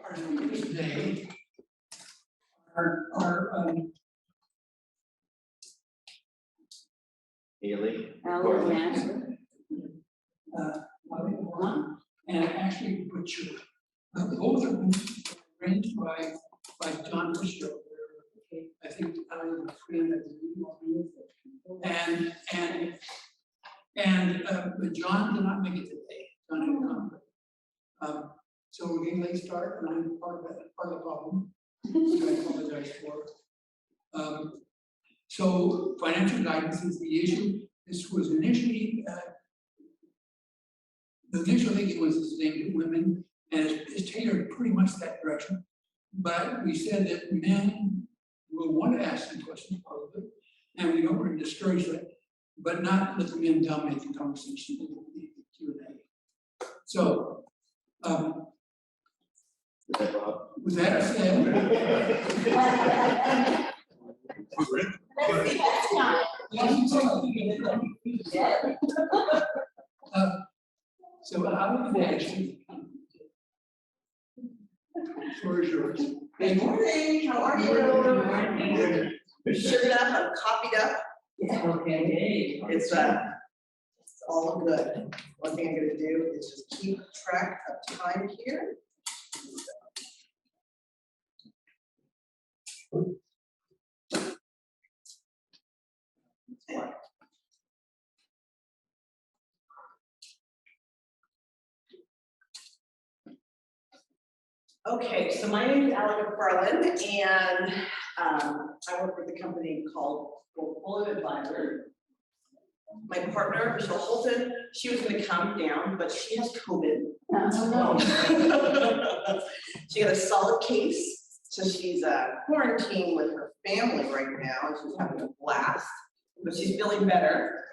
our speakers today are Haley. and actually Butcher. Both of them arranged by John Fisher. I think a friend of but John did not make it today. John had a conflict. So we're getting late start, and I'm part of the problem. I apologize for. So financial guidance is the issue. This was initially the initial thinking was it's aimed at women, and it's tailored pretty much that direction. But we said that men will want to ask some questions, probably, and we don't want to discourage that, but not let the men dominate the conversation in the Q&A. So, with that said, so how would you actually floor is yours. Good morning, how are you? Sugared up, I'm copied up. Yeah. Okay. It's all good. One thing I'm gonna do is just keep track of time here. Okay, so my name is McFarlane, and I work with a company called Portfolio Advisor. My partner, Michele Holton, she was going to come down, but she has COVID. She got a solid case, so she's quarantined with her family right now, and she's having a blast, but she's feeling better.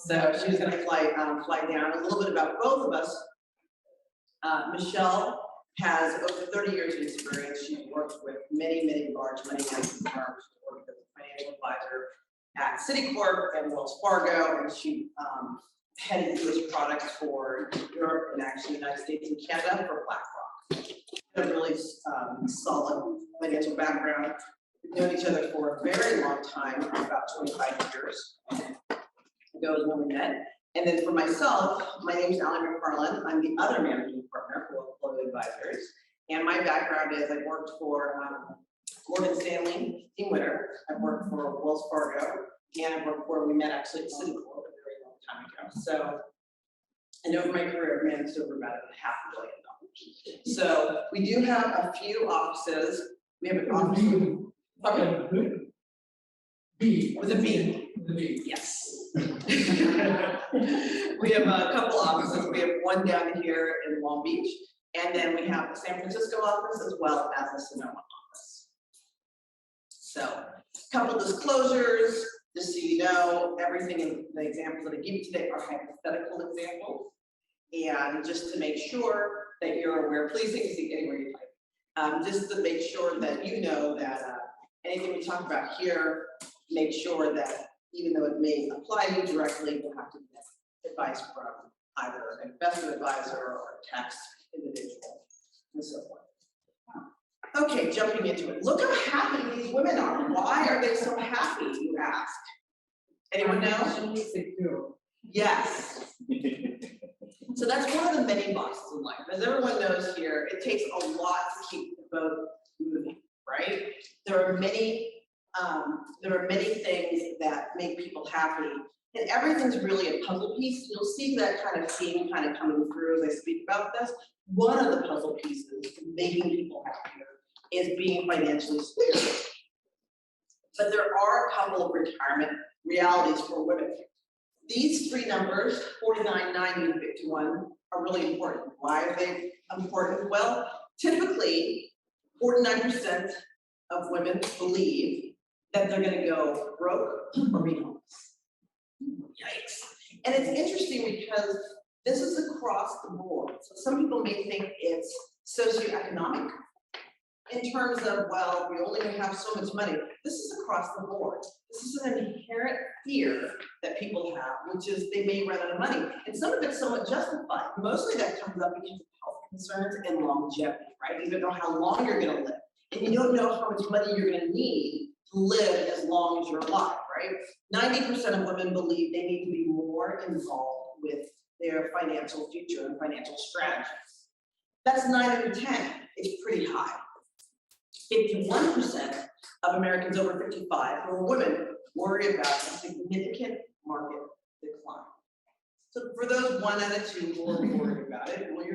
So she's going to fly down. A little bit about both of us. Michele has over 30 years of experience. She's worked with many large money management firms. She worked as a financial advisor at Citicorp and Wells Fargo, and she headed US products for Europe and actually the United States and Canada for BlackRock. She has a really solid financial background. We've known each other for a very long time, about 25 years ago is when we met. And then for myself, my name is McFarlane. I'm the other managing partner for Portfolio Advisors. And my background is I've worked for Morgan Stanley, Team Winner. I've worked for Wells Fargo, and I've worked for, we met actually at Citicorp a very long time ago. So, and over my career, I've managed over about $500 million. So we do have a few offices. We have an office with a B. Yes. We have a couple offices. We have one down here in Long Beach, and then we have the San Francisco office as well as the Sonoma office. So, a couple disclosures, just so you know, everything in the examples that I give you today are hypothetical examples, and just to make sure that you're aware, please take a seat anywhere you like. Just to make sure that you know that anything we talk about here, make sure that even though it may apply to you directly, you'll have to get advice from either an investment advisor or a tax individual, and so forth. Okay, jumping into it. Look how happy these women are. Why are they so happy, you ask? Anyone know? Yes. So that's one of the many boxes in life. As everyone knows here, it takes a lot to keep the boat moving, right? There are many things that make people happy, and everything's really a puzzle piece. You'll see that kind of theme kind of coming through as I speak about this. One of the puzzle pieces to making people happier is being financially secure. But there are a couple of retirement realities for women. These three numbers, 49, 90, and 51, are really important. Why are they important? Well, typically, 49% of women believe that they're going to go broke or be homeless. Yikes. And it's interesting because this is across the board. So some people may think it's socioeconomic in terms of, well, we only have so much money. This is across the board. This is an inherent fear that people have, which is they may run out of money. And some of it's somewhat justified. Mostly that comes up because of concerns and longevity, right? You don't know how long you're gonna live, and you don't know how much money you're gonna need to live as long as you're alive, right? 90% of women believe they need to be more involved with their financial future and financial strategies. That's 9 out of 10. It's pretty high. 51% of Americans over 55 who are women worry about a significant market decline. So for those 1 out of 2 who are worried about it, well,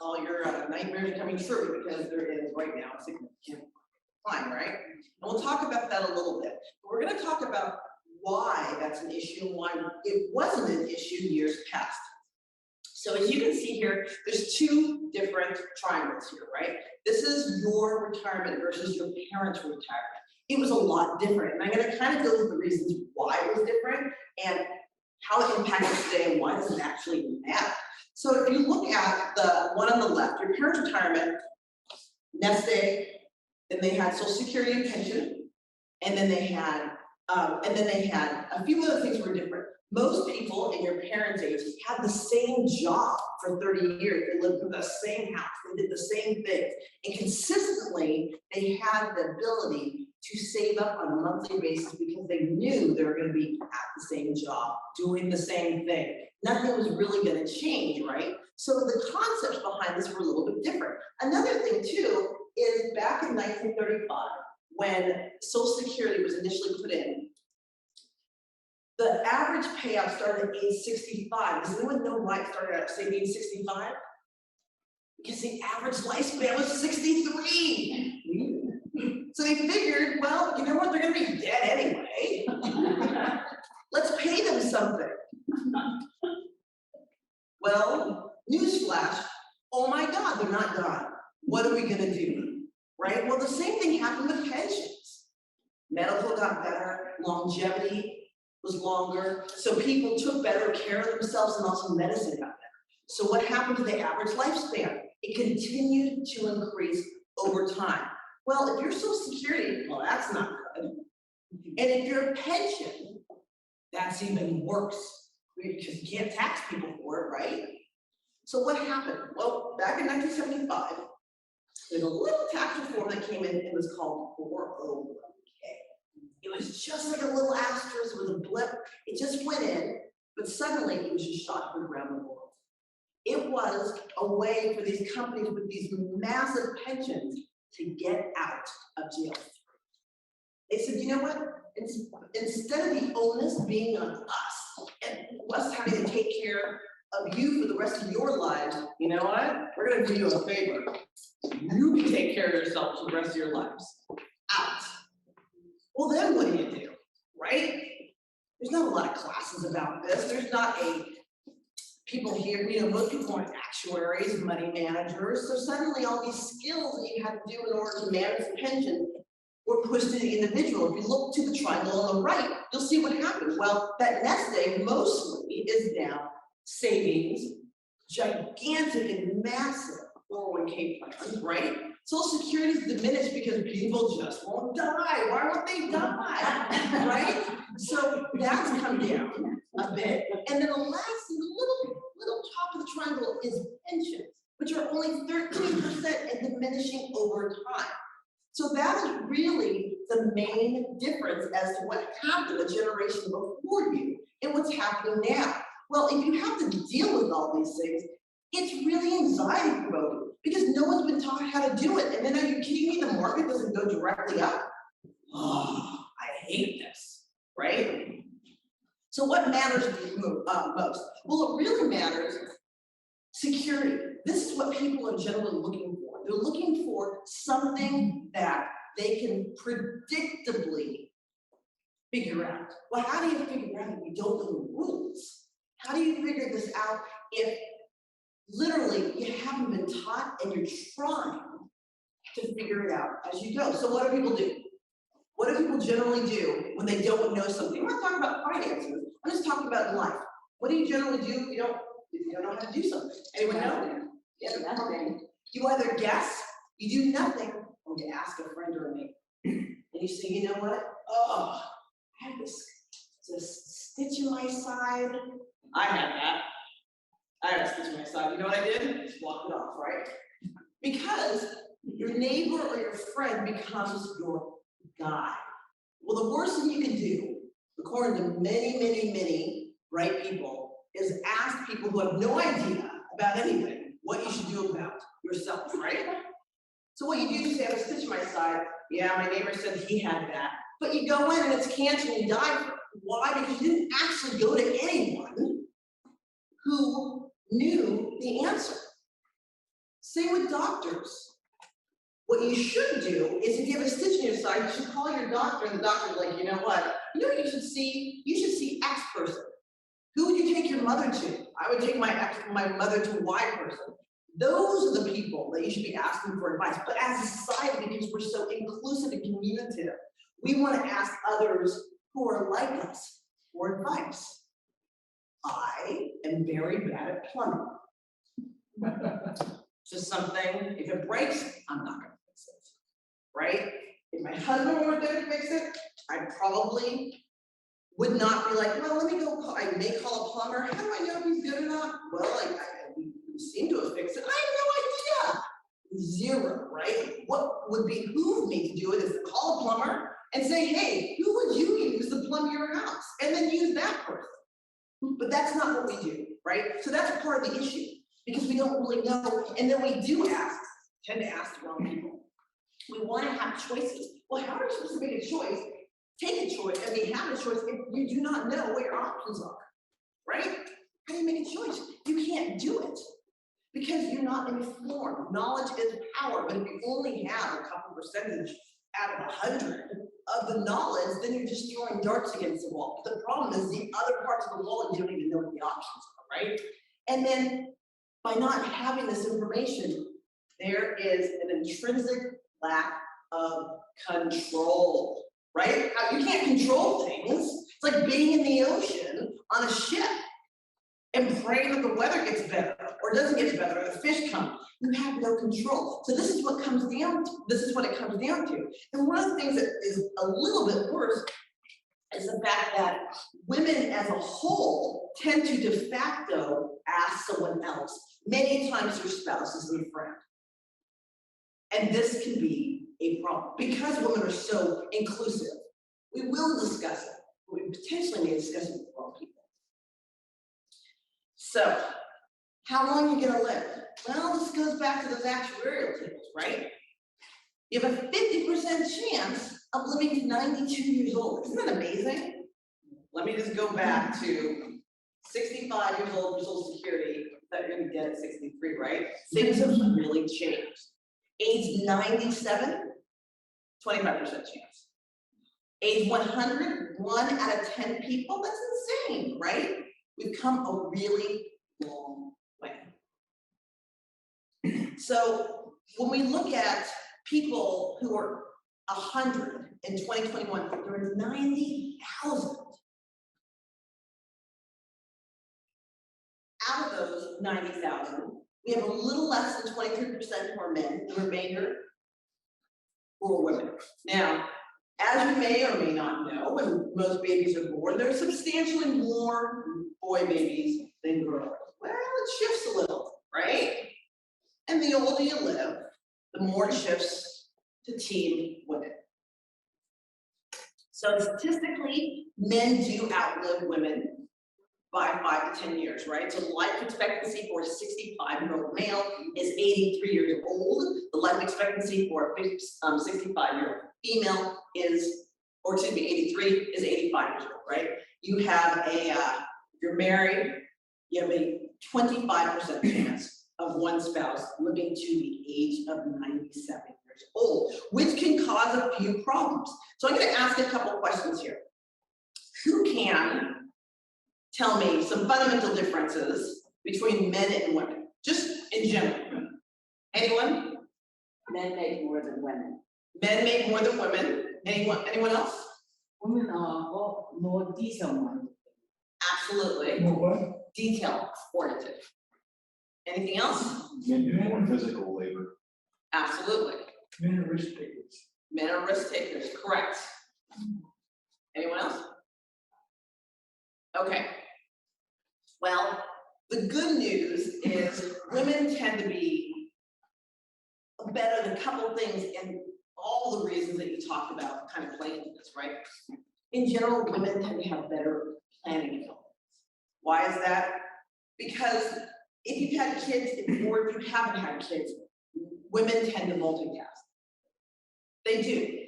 all your nightmares are coming true, because there is right now a significant decline, right? And we'll talk about that a little bit. But we're going to talk about why that's an issue and why it wasn't an issue years past. So as you can see here, there's 2 different triangles here, right? This is your retirement versus your parents' retirement. It was a lot different, and I'm going to kind of go through the reasons why it was different and how it impacts us today and why does it actually matter. So if you look at the one on the left, your parents' retirement, nest egg, then they had Social Security and pension, and then they had a few other things were different. Most people in your parents' age had the same job for 30 years. They lived in the same house. They did the same things. And consistently, they had the ability to save up on a monthly basis because they knew they were going to be at the same job, doing the same thing. Nothing was really going to change, right? So the concepts behind this were a little bit different. Another thing, too, is back in 1935, when Social Security was initially put in, the average payout started at age 65. Does anyone know why it started at, say, being 65? Because the average lifespan was 63. So they figured, well, you know what, they're gonna be dead anyway. Let's pay them something. Well, newsflash, oh my God, they're not gone. What are we gonna do, right? Well, the same thing happened with pensions. Medical got better, longevity was longer, so people took better care of themselves, and also medicine got better. So what happened to the average lifespan? It continued to increase over time. Well, if you're Social Security, well, that's not good. And if you're a pension, that's even worse, because you can't tax people for it, right? So what happened? Well, back in 1975, there's a little tax reform that came in. It was called 401k. It was just like a little asterisk with a blip. It just went in, but suddenly it was just shot around the world. It was a way for these companies with these massive pensions to get out of jail. They said, you know what? Instead of the onus being on us and us having to take care of you for the rest of your lives, you know what? We're going to do you a favor. You can take care of yourself for the rest of your lives. Out. Well, then what do? Right? There's not a lot of classes about this. There's not people here, you know, most people aren't actuaries, money managers. So suddenly all these skills that you had to do in order to manage the pension were pushed to the individual. If you look to the triangle on the right, you'll see what happened. Well, that nest egg mostly is now savings, gigantic and massive 401k plans, right? Social Security is diminished because people just won't die. Why won't they die, right? So that's come down a bit. And then the last little top of the triangle is pensions, which are only 13% and diminishing over time. So that is really the main difference as to what happened the generation before you and what's happening now. Well, if you have to deal with all these things, it's really anxiety provoking because no one's been taught how to do it. And then are you kidding me? The market doesn't go directly up. Oh, I hate this, right? So what matters most? Well, it really matters security. This is what people are generally looking for. They're looking for something that they can predictably figure out. Well, how do you figure out if you don't know the rules? How do you figure this out if literally you haven't been taught and you're trying to figure it out as you go? So what do people do? What do people generally do when they don't know something? We're not talking about finances. I'm just talking about life. What do you generally do if you don't know how to do something? Anyone know? Yeah, nothing. You either guess, you do nothing, or you ask a friend or a mate. And you say, you know what? Oh, I have this stitch in my side. I have that. I have a stitch in my side. You know what I did? Just walk it off, right? Because your neighbor or your friend becomes your guide. Well, the worst thing you can do, according to many bright people, is ask people who have no idea about anything what you should do about yourself, right? So what you do is say, I have a stitch in my side. Yeah, my neighbor said he had that. But you go in and it's cancer and you die from it. Why? Because you didn't actually go to anyone who knew the answer. Same with doctors. What you should do is if you have a stitch in your side, you should call your doctor, and the doctor's like, you know what? You know what you should see? You should see X person. Who would you take your mother to? I would take my mother to Y person. Those are the people that you should be asking for advice. But as a society, because we're so inclusive and communicative, we want to ask others who are like us for advice. I am very bad at plumbing. Just something, if it breaks, I'm not gonna fix it, right? If my husband were there to fix it, I probably would not be like, well, let me go call, I may call a plumber. How do I know if he's good or not? Well, we seem to have fixed it. I have no idea. Zero, right? What would behoove me to do it is to call a plumber and say, hey, who would you use to plumb your house? And then use that person. But that's not what we do, right? So that's part of the issue, because we don't really know. And then we do tend to ask the wrong people. We want to have choices. Well, how are you supposed to make a choice? Take a choice, and we have a choice if you do not know what your options are, right? How do you make a choice? You can't do it because you're not informed. Knowledge is power, but if you only have a couple percentage out of 100 of the knowledge, then you're just throwing darts against the wall. But the problem is the other parts of the wall, you don't even know what the options are, right? And then by not having this information, there is an intrinsic lack of control, right? You can't control things. It's like being in the ocean on a ship and praying that the weather gets better or doesn't get better or the fish come. You have no control. So this is what it comes down to. And one of the things that is a little bit worse is the fact that women as a whole tend to de facto ask someone else. Many times their spouse is their friend. And this can be a problem because women are so inclusive. We will discuss it. We potentially may discuss it with the wrong people. So, how long are you gonna live? Well, this goes back to those actuarial tables, right? You have a 50% chance of living to 92 years old. Isn't that amazing? Let me just go back to 65 years old for Social Security. I thought you're gonna get at 63, right? Things have really changed. Age 97, 25% chance. Age 100, 1 out of 10 people, that's insane, right? We've come a really long way. So when we look at people who are 100 in 2021, there are 90,000. Out of those 90,000, we have a little less than 23% who are men, the remainder who are women. Now, as you may or may not know, when most babies are born, there's substantially more boy babies than girls. Well, it shifts a little, right? And the older you live, the more it shifts to teen women. So statistically, men do outlive women by 5 to 10 years, right? So life expectancy for a 65-year-old male is 83 years old. The life expectancy for a 65-year-old female is, or excuse me, 83 is 85 years old, right? You have if you're married, you have a 25% chance of one spouse living to the age of 97 years old, which can cause a few problems. So I'm gonna ask a couple questions here. Who can tell me some fundamental differences between men and women, just in general? Anyone? Men make more than women. Men make more than women. Anyone else? Women are more detail-minded. Absolutely. More what? Detail-oriented. Anything else? Men do more physical labor. Absolutely. Men are risk takers. Men are risk takers, correct. Anyone else? Okay. Well, The good news is women tend to be better than a couple things in all the reasons that you talked about kind of playing with this, right? In general, women tend to have better planning abilities. Why is that? Because if you've had kids, or if you haven't had kids, women tend to multitask. They do.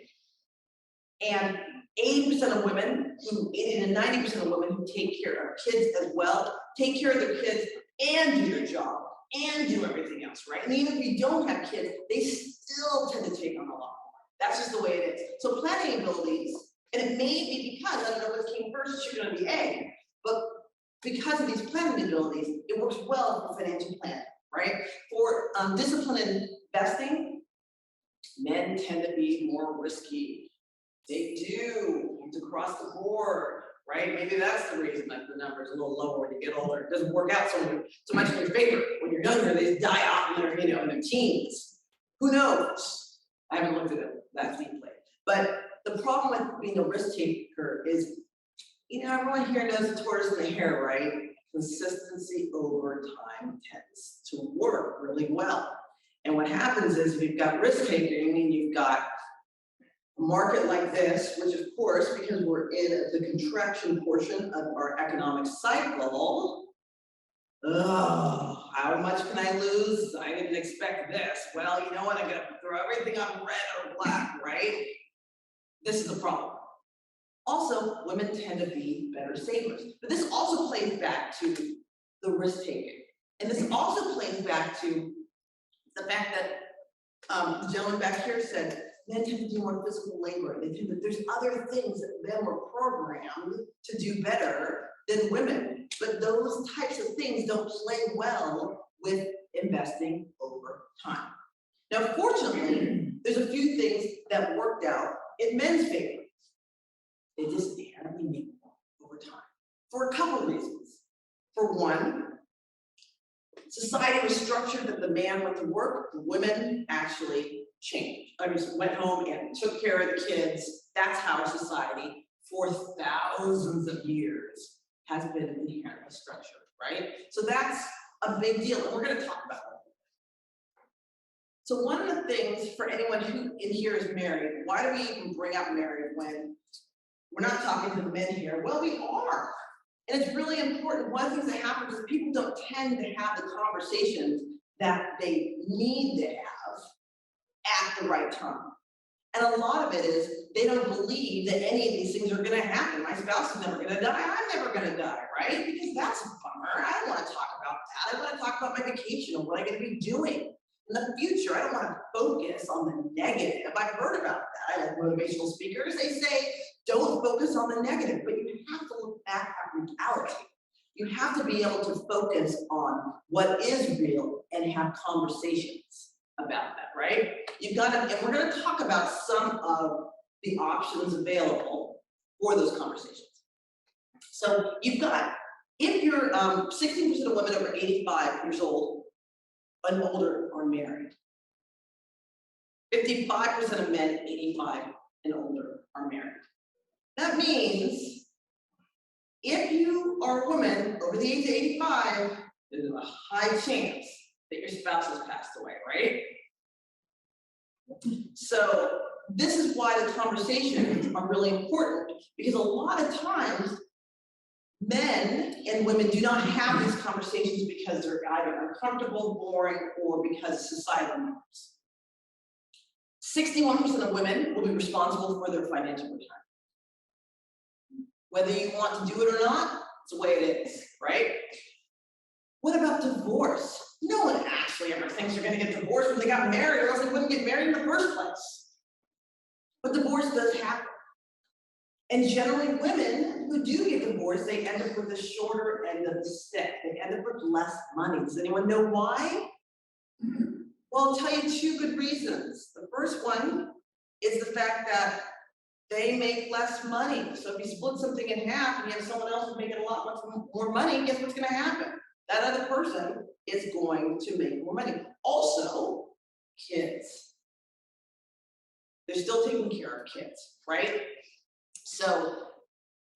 And 80% of women, 80 to 90% of women who take care of kids as well, take care of their kids and do their job and do everything else, right? And even if you don't have kids, they still tend to take on a lot more. That's just the way it is. So planning abilities, and it may be because, I don't know what came first, chicken or the egg, but because of these planning abilities, it works well for financial planning, right? For discipline investing, men tend to be more risky. They do, it's across the board, right? Maybe that's the reason that the number is a little lower when you get older. It doesn't work out so much in your favor. When you're younger, they die out in their, in their teens. Who knows? I haven't looked at it that deeply. But the problem with being a risk taker is, everyone here knows the tortoise and the hare, right? Consistency over time tends to work really well. And what happens is if you've got risk taking and you've got a market like this, which of course, because we're in the contraction portion of our economic cycle, how much can I lose? I didn't expect this. Well, you know what? I'm gonna throw everything on red or black, right? This is the problem. Also, women tend to be better savers. But this also plays back to the risk taking. And this also plays back to the fact that the gentleman back here said, men tend to do more physical labor. They tend to, there's other things that men were programmed to do better than women. But those types of things don't play well with investing over time. Now, fortunately, there's a few things that worked out in men's favor. They just inherently make more over time for a couple reasons. For one, society was structured that the man went to work, the women actually changed. Went home and took care of the kids. That's how our society, for thousands of years, has been inherently structured, right? So that's a big deal, and we're going to talk about that. So one of the things for anyone who in here is married, why do we even bring up marriage when we're not talking to the men here? Well, we are. And it's really important. One of the things that happens is people don't tend to have the conversations that they need to have at the right time. And a lot of it is they don't believe that any of these things are going to happen. My spouse is never going to die. I'm never going to die, right? Because that's a bummer. I don't want to talk about that. I want to talk about my vacation and what I'm going to be doing in the future. I don't want to focus on the negative. I've heard about that. I like motivational speakers. They say, don't focus on the negative, but you have to look back at reality. You have to be able to focus on what is real and have conversations about that, right? You've got to, and we're going to talk about some of the options available for those conversations. So you've got, if you're 16% of women over 85 years old and older are married. 55% of men 85 and older are married. That means if you are a woman over the age of 85, there's a high chance that your spouse has passed away, right? So this is why the conversations are really important, because a lot of times men and women do not have these conversations because they're either uncomfortable, boring, or because of societal norms. 61% of women will be responsible for their financial retirement. Whether you want to do it or not, it's the way it is, right? What about divorce? No one actually ever thinks they're going to get divorced when they got married, or else they wouldn't get married in the first place. But divorce does happen. And generally women who do get divorced, they end up with the shorter end of the stick. They end up with less money. Does anyone know why? Well, I'll tell you two good reasons. The first one is the fact that they make less money. So if you split something in half and you have someone else who's making a lot more money, guess what's going to happen? That other person is going to make more money. Also, kids. They're still taking care of kids, right? So,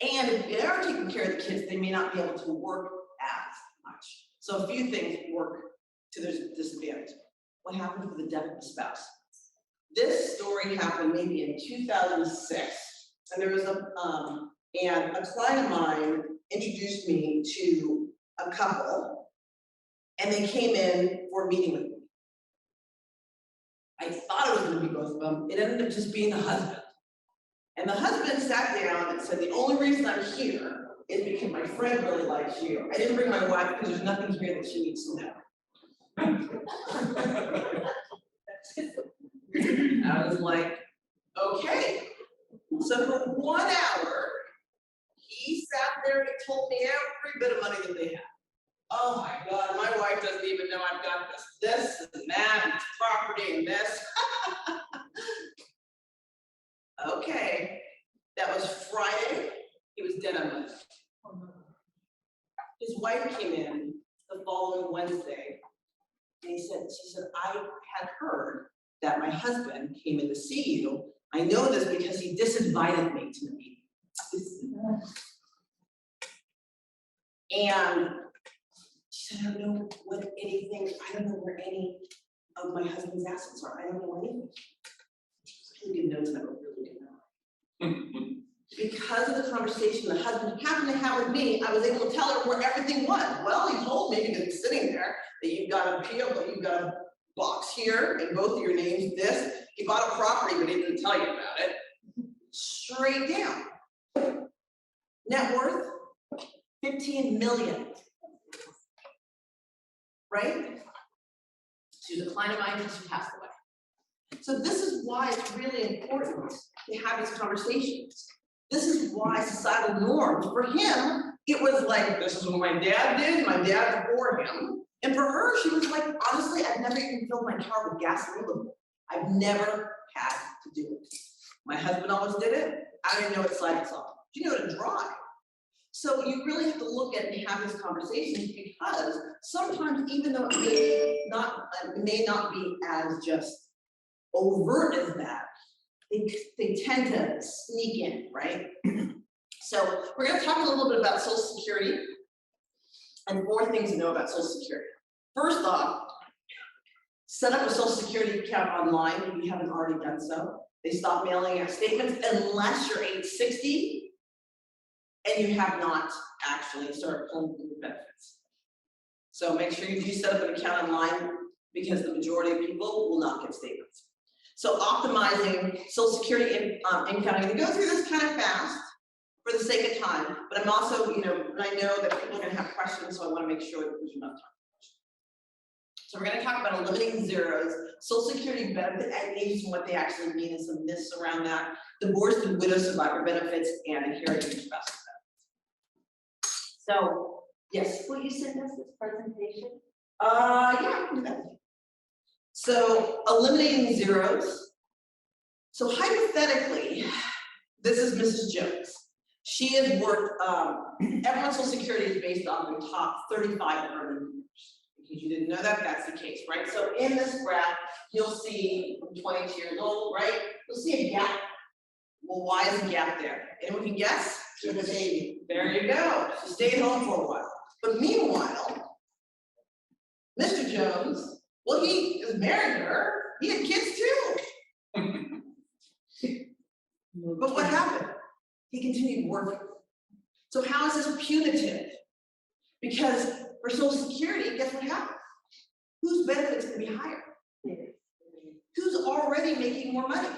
and if they are taking care of the kids, they may not be able to work as much. So a few things work to their disadvantage. What happened for the death of the spouse? This story happened maybe in 2006, and there was and a client of mine introduced me to a couple, and they came in for a meeting with me. I thought it was gonna be both of them. It ended up just being the husband. And the husband sat down and said, the only reason I'm here is because my friend really likes you. I didn't bring my wife because there's nothing here that she needs to know. I was like, okay. So for 1 hour, he sat there and told me every bit of money that they had. Oh my God, my wife doesn't even know I've got this and that, and property and this. Okay, that was Friday. He was dead on Monday. His wife came in the following Wednesday, and she said, I had heard that my husband came in to see you. I know this because he disinvited me to the meeting. And she said, I don't know what anything, I don't know where any of my husband's assets are. I don't know anything. Really good notes, I don't really good know. Because of the conversation the husband happened to have with me, I was able to tell her where everything was. Well, he told me because it's sitting there that you've got a PO, but you've got a box here in both of your names, this. He bought a property, but he didn't tell you about it. Straight down. Net worth, 15 million. Right? She's a client of mine because she passed away. So this is why it's really important to have these conversations. This is why societal norms, for him, it was like, this is what my dad did, my dad before him. And for her, she was like, honestly, I've never even filled my car with gasoline before. I've never had to do it. My husband always did it. I didn't know what side it's on. She knew how to drive. So you really have to look at and have these conversations because sometimes, even though it may not be as just overt as that, they tend to sneak in, right? So we're going to talk a little bit about Social Security and 4 things to know about Social Security. First off, set up a Social Security account online if you haven't already done so. They stop mailing out statements unless you're age 60 and you have not actually started pulling your benefits. So make sure you do set up an account online because the majority of people will not get statements. So optimizing Social Security income, I'm gonna go through this kind of fast for the sake of time, but I'm also, I know that people are gonna have questions, so I wanna make sure that there's enough time. So we're gonna talk about eliminating zeros, Social Security benefit ages and what they actually mean and some myths around that, divorce and widow survivor benefits, and inheritance spousal benefits. So, yes? Will you send us this presentation? Yeah, I can do that. So eliminating zeros. So hypothetically, this is Mrs. Jones. She has worked, everyone's Social Security is based on the top 35 earning years. In case you didn't know that, that's the case, right? So in this graph, you'll see 22 years old, right? You'll see a gap. Well, why is a gap there? Anyone can guess? She was a baby. There you go. She stayed home for a while. But meanwhile, Mr. Jones, well, he was married to her. He had kids too. But what happened? He continued working. So how is this punitive? Because for Social Security, guess what happened? Whose benefits can be higher? Who's already making more money?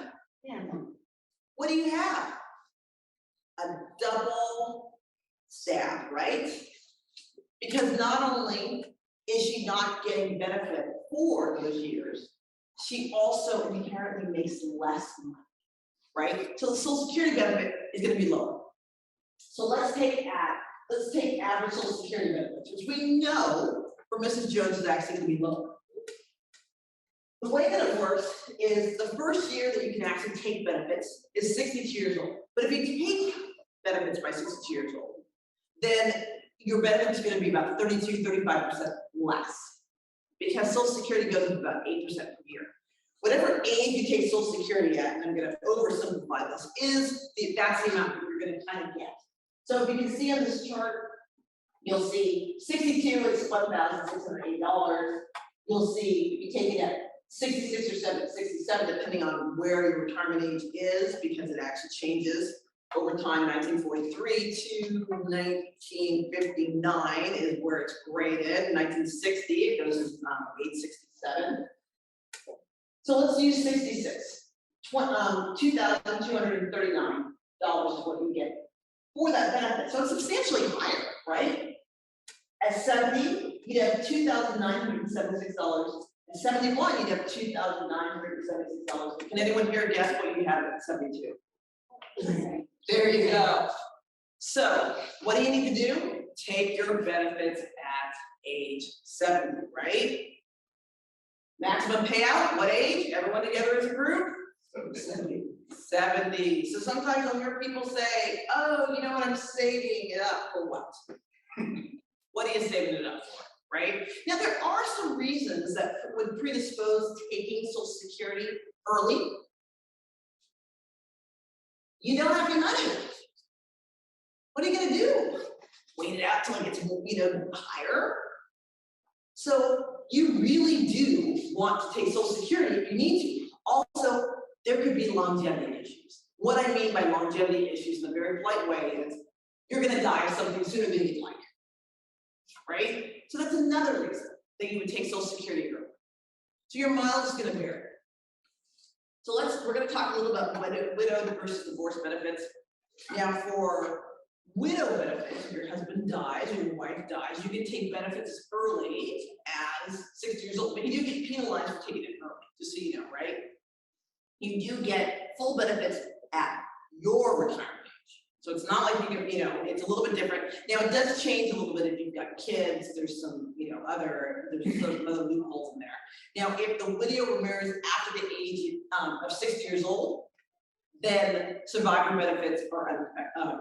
Yeah. What do you have? A double stab, right? Because not only is she not getting benefit for those years, she also inherently makes less money, right? So the Social Security benefit is going to be lower. So let's take average Social Security benefits, which we know for Mrs. Jones is actually going to be lower. The way that it works is the first year that you can actually take benefits is 62 years old. But if you take benefits by 62 years old, then your benefits are going to be about 35% less. Because Social Security goes up about 8% per year. Whatever age you take Social Security at, and I'm going to oversimplify this, that's the amount that you're going to kind of get. So if you can see on this chart, You'll see 62 is $1,680. You'll see, if you take it at 66 or 67, depending on where your retirement age is, because it actually changes over time. 1943 to 1959 is where it's graded. 1960, it goes to age 67. So let's use 66. $2,239 is what you get for that benefit. So it's substantially higher, right? At 70, you'd have $2,976. At 71, you'd have $2,976. Can anyone here guess what you have at 72? There you go. So what do you need to do? Take your benefits at age 70, right? Maximum payout, what age? Everyone together as a group? 70. 70. So sometimes I'll hear people say, oh, you know what, I'm saving it up for what? What are you saving it up for, right? Now, there are some reasons that would predispose taking Social Security early. You don't have your money. What are you gonna do? Wait it out till it gets, higher? So you really do want to take Social Security if you need to. Also, there could be longevity issues. What I mean by longevity issues in a very polite way is you're gonna die of something sooner than you'd like, right? So that's another reason that you would take Social Security early. So your mileage is gonna vary. So we're gonna talk a little about widowed versus divorce benefits. Now for widow benefits, if your husband dies or your wife dies, you can take benefits as early as 60 years old, but you do get penalized for taking it early, just so you know, right? You do get full benefits at your retirement age. So it's not like you can, it's a little bit different. Now it does change a little bit if you've got kids, there's some, there's some other loopholes in there. Now, if the widow remarries after the age of 60 years old, then survivor benefits are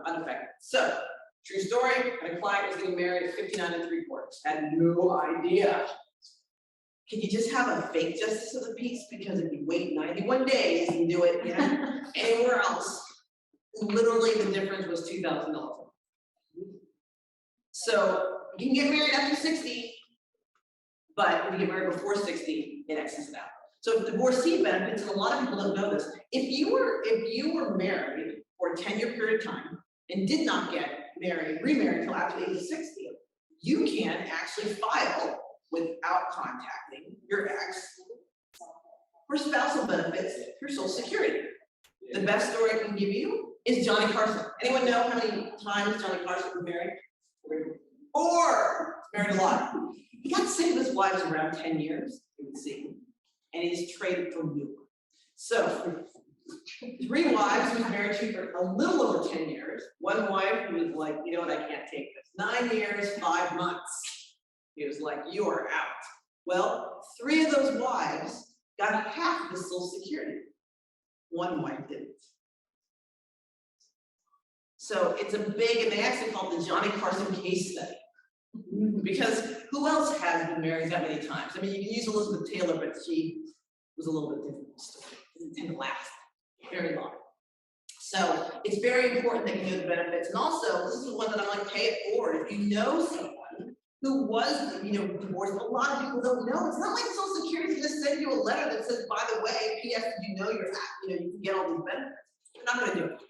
unaffected. So, true story, my client was getting married at 59 3/4, had no idea. Can you just have a fake justice of the peace? Because if you wait 91 days and do it, anywhere else, literally the difference was $2,000. So you can get married after 60, but if you get married before 60, it X's it out. So divorcee benefits, and a lot of people don't know this, if you were married for a 10-year period of time and did not get remarried until after the age of 60, you can actually file without contacting your ex for spousal benefits through Social Security. The best story I can give you is Johnny Carson. Anyone know how many times Johnny Carson was married? 4. Married a lot. He got sick of his wives around 10 years, you can see, and he's traded for new. So 3 wives he was married to for a little over 10 years. 1 wife who was like, you know what, I can't take this. 9 years, 5 months. He was like, you are out. Well, 3 of those wives got half of the Social Security. 1 wife didn't. So it's a big, and they actually call it the Johnny Carson case study. Because who else has been married that many times? I mean, you can use Elizabeth Taylor, but she was a little bit different. Didn't tend to last very long. So it's very important that you know the benefits. And also, this is one that I'm like, pay it forward. If you know someone who was, divorced, a lot of people don't know. It's not like Social Security is gonna send you a letter that says, by the way, P.S. did you know you can get all these benefits. They're not gonna do it.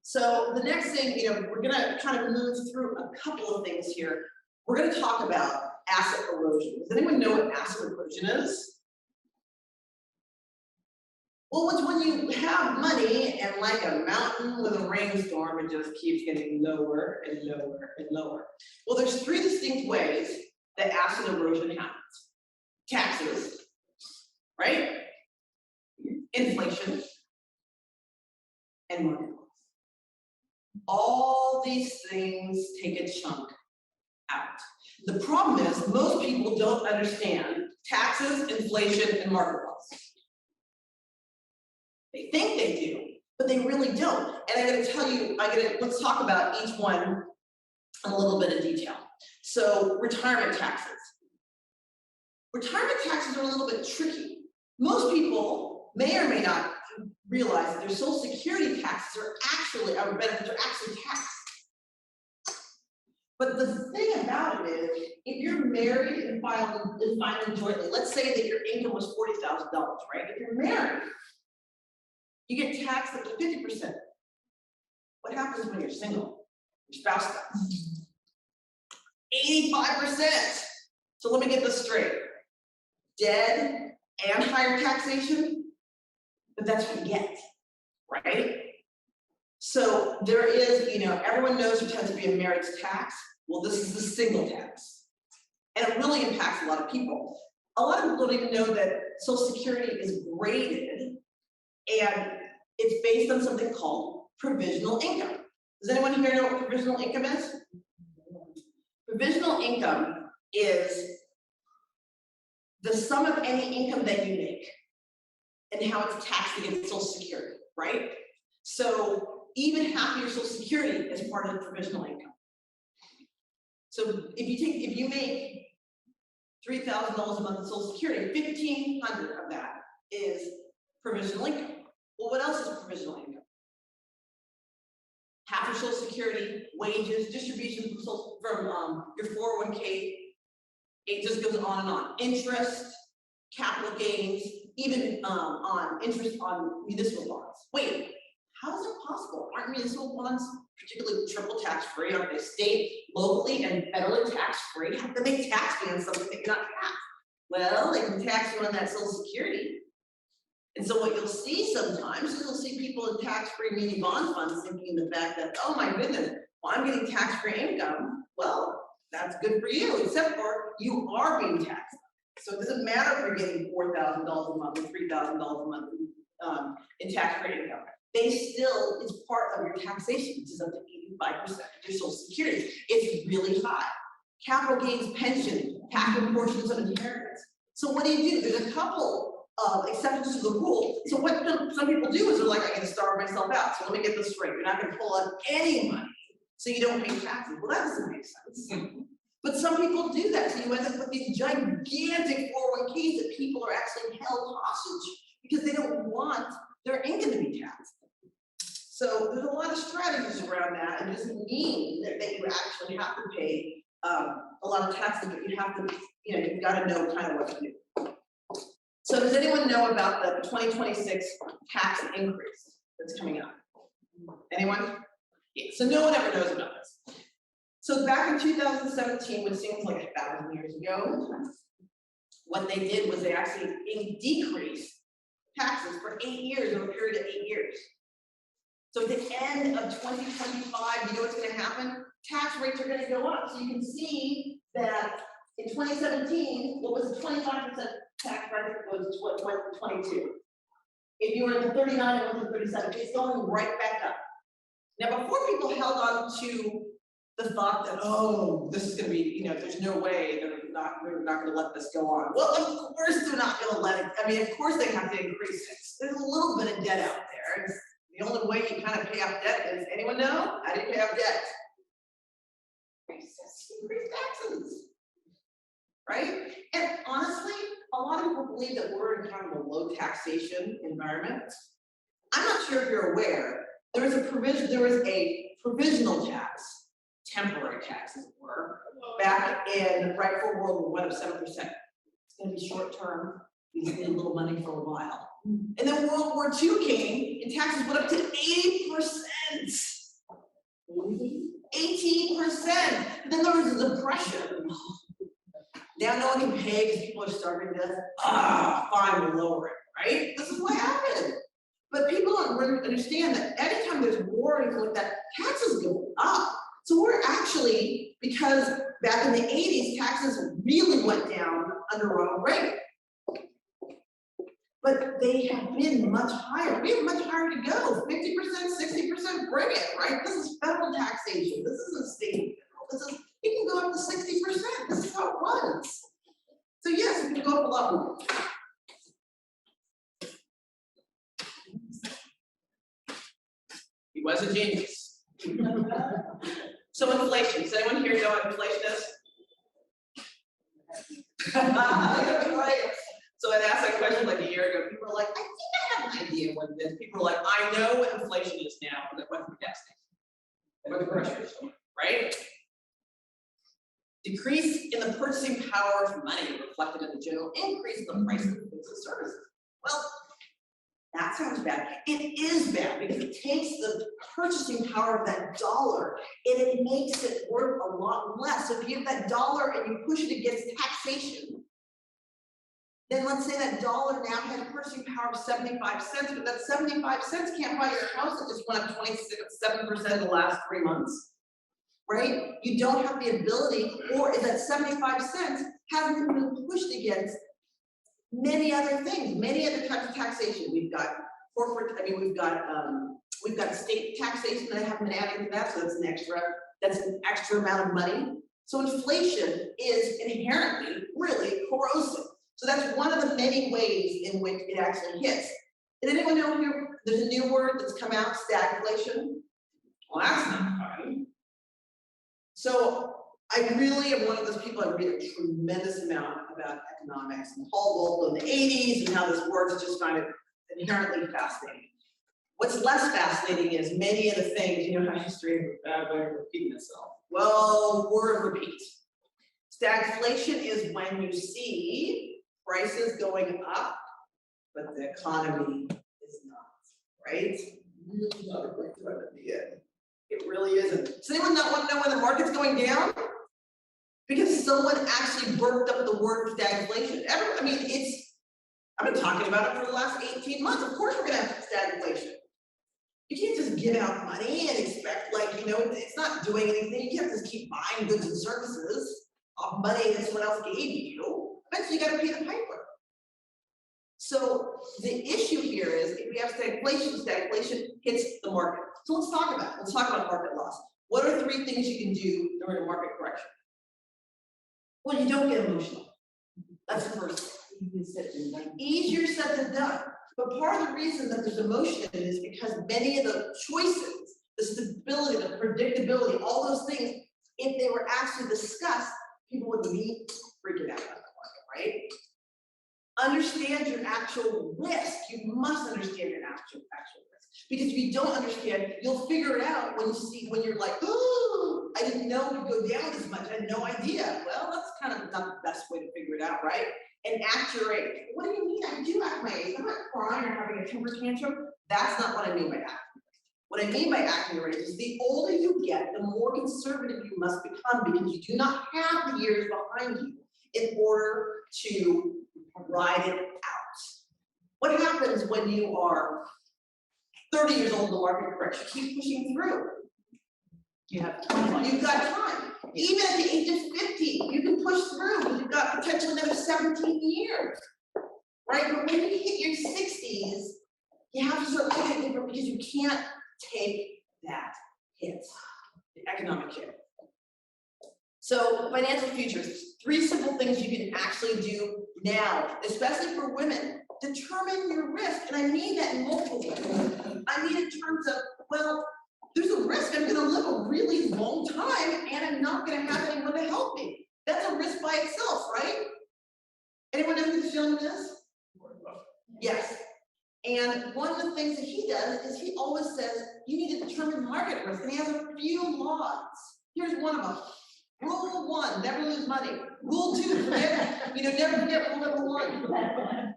So the next thing, we're gonna kind of move through a couple of things here. We're gonna talk about asset erosion. Does anyone know what asset erosion is? Well, it's when you have money and like a mountain with a rainstorm, it just keeps getting lower and lower and lower. Well, there's 3 distinct ways that asset erosion happens. Taxes, right? Inflation, and market loss. All these things take a chunk out. The problem is most people don't understand taxes, inflation, and market loss. They think they do, but they really don't. And I'm going to tell you, let's talk about each one in a little bit of detail. So retirement taxes. Retirement taxes are a little bit tricky. Most people may or may not realize that their Social Security taxes are actually, our benefits are actually taxed. But the thing about it is, if you're married and filing jointly, let's say that your income was $40,000, right? If you're married, you get taxed up to 50%. What happens when you're single? Your spouse does. 85%. So let me get this straight. Dead and higher taxation, but that's what you get, right? So there is, everyone knows there tends to be a marriage tax. Well, this is the single tax. And it really impacts a lot of people. A lot of people don't even know that Social Security is graded and it's based on something called provisional income. Does anyone here know what provisional income is? Provisional income is the sum of any income that you make and how it's taxed against Social Security, right? So even half of your Social Security is part of the provisional income. So if you make $3,000 a month in Social Security, $1,500 of that is provisional income. Well, what else is provisional income? Half your Social Security, wages, distribution from your 401k, it just goes on and on. Interest, capital gains, even on interest on municipal bonds. Wait, how is it possible? Aren't municipal bonds particularly triple tax-free? Aren't they state, locally, and federally tax-free? How can they tax you on something that you're not taxed? Well, they can tax you on that Social Security. And so what you'll see sometimes is you'll see people in tax-free muni bond funds thinking the fact that, oh my goodness, well, I'm getting tax-free income. Well, that's good for you, except for you are being taxed. So it doesn't matter if you're getting $4,000 a month or $3,000 a month in tax-free income. They still, it's part of your taxation, which is up to 85% of your Social Security. It's really high. Capital gains, pension, taxable portions of inheritance. So what do? There's a couple of exceptions to the rule. So what some people do is they're like, I'm gonna starve myself out. So let me get this straight. You're not gonna pull out any money so you don't pay taxes. Well, that doesn't make sense. But some people do that. So you end up with these gigantic 401ks that people are actually held hostage because they don't want their income to be taxed. So there's a lot of strategies around that. It doesn't mean that you actually have to pay a lot of taxes, but you have to, you've got to know kind of what to do. So does anyone know about the 2026 tax increase that's coming up? Anyone? Yeah, so no one ever knows about this. So back in 2017, which seems like 1,000 years ago, what they did was they actually decreased taxes for 8 years, over a period of 8 years. So at the end of 2025, you know what's going to happen? Tax rates are going to go up. So you can see that in 2017, what was the 25% tax bracket goes to what went to 22. If you were in the 39, it went to 37. It's going right back up. Now, before people held on to the thought that, oh, this is going to be, there's no way they're not going to let this go on. Well, of course they're not going to let it. I mean, of course they have to increase it. There's a little bit of debt out there. It's the only way you kind of pay off debt is, anyone know? How do you pay off debt? Increase taxes, right? And honestly, a lot of people believe that we're in kind of a low taxation environment. I'm not sure if you're aware, there was a provisional tax, temporary tax as it were, back in right before World War I of 7%. It's going to be short term. We just need a little money for a while. And then World War II came and taxes went up to 80%. 18%. But then there was a depression. Now no one can pay because people are starving to death. Fine, we'll lower it, right? This is what happened. But people don't really understand that anytime there's war or anything like that, taxes go up. So we're actually, because back in the 80s, taxes really went down under Ronald Reagan. But they have been much higher. We have much higher to go. 50%, 60%, bring it, right? This is federal taxation. This isn't state federal. It can go up to 60%. This is how it runs. So yes, it can go up a lot more. He was a genius. So inflation. Does anyone here know what inflation is? Right. So I asked that question like a year ago. People were like, I think I have an idea what it is. People were like, I know what inflation is now because I went through testing. I went through grocery store, right? Decrease in the purchasing power of money reflected in the general increase in the price of goods and services. Well, that sounds bad. It is bad because it takes the purchasing power of that dollar and it makes it worth a lot less. So if you have that dollar and you push it against taxation, then let's say that dollar now has a purchasing power of 75 cents, but that 75 cents can't buy your house that just went up 27% in the last 3 months, right? You don't have the ability, or is that 75 cents hasn't been pushed against many other things, many other types of taxation. We've got corporate, we've got state taxation that I haven't been adding to that, so that's an extra amount of money. So inflation is inherently really corrosive. So that's one of the many ways in which it actually hits. Did anyone know here, there's a new word that's come out, stagflation? Well, that's not fun. So I really am one of those people, I read a tremendous amount about economics and Paul Holton in the 80s and how this works. I just find it inherently fascinating. What's less fascinating is many of the things, you know how history is a bad way of repeating itself. Well, word repeat. Stagflation is when you see prices going up, but the economy is not, right? Really not a great time to be in. It really isn't. Does anyone not want to know when the market's going down? Because someone actually worked up the word stagflation. I've been talking about it for the last 18 months. Of course we're gonna have stagflation. You can't just give out money and expect, it's not doing anything. You can't just keep buying goods and services off money that someone else gave you. Eventually you gotta pay the piper. So the issue here is if we have stagflation hits the market. So let's talk about market loss. What are 3 things you can do during a market correction? Well, you don't get emotional. That's the first thing. Easier said than done. But part of the reason that there's emotion is because many of the choices, the stability, the predictability, all those things, if they were actually discussed, people would be freaking out about the market, right? Understand your actual risk. You must understand your actual risk. Because if you don't understand, you'll figure it out when you're like, oh, I didn't know it would go down as much. I had no idea. Well, that's kind of not the best way to figure it out, right? And act your age. What do you mean I do act my age? I'm not crying or having a temper tantrum. That's not what I mean by acting. What I mean by acting your age is the older you get, the more conservative you must become because you do not have the years behind you in order to ride it out. What happens when you are 30 years old in the market correction? Keep pushing through. You have time. You've got time. Even at the age of 50, you can push through because you've got potentially another 17 years. Right? But when you hit your 60s, you have to start looking different because you can't take that hit, the economic hit. So financial futures, 3 simple things you can actually do now, especially for women. Determine your risk, and I mean that in multiple ways. I mean in terms of, well, there's a risk I'm gonna live a really long time and I'm not gonna have anyone to help me. That's a risk by itself, right? Anyone know who this gentleman is? Yes. And one of the things that he does is he always says, you need to determine market risk, and he has a few laws. Here's one of them. Rule 1, never lose money. Rule 2, never forget rule number 1.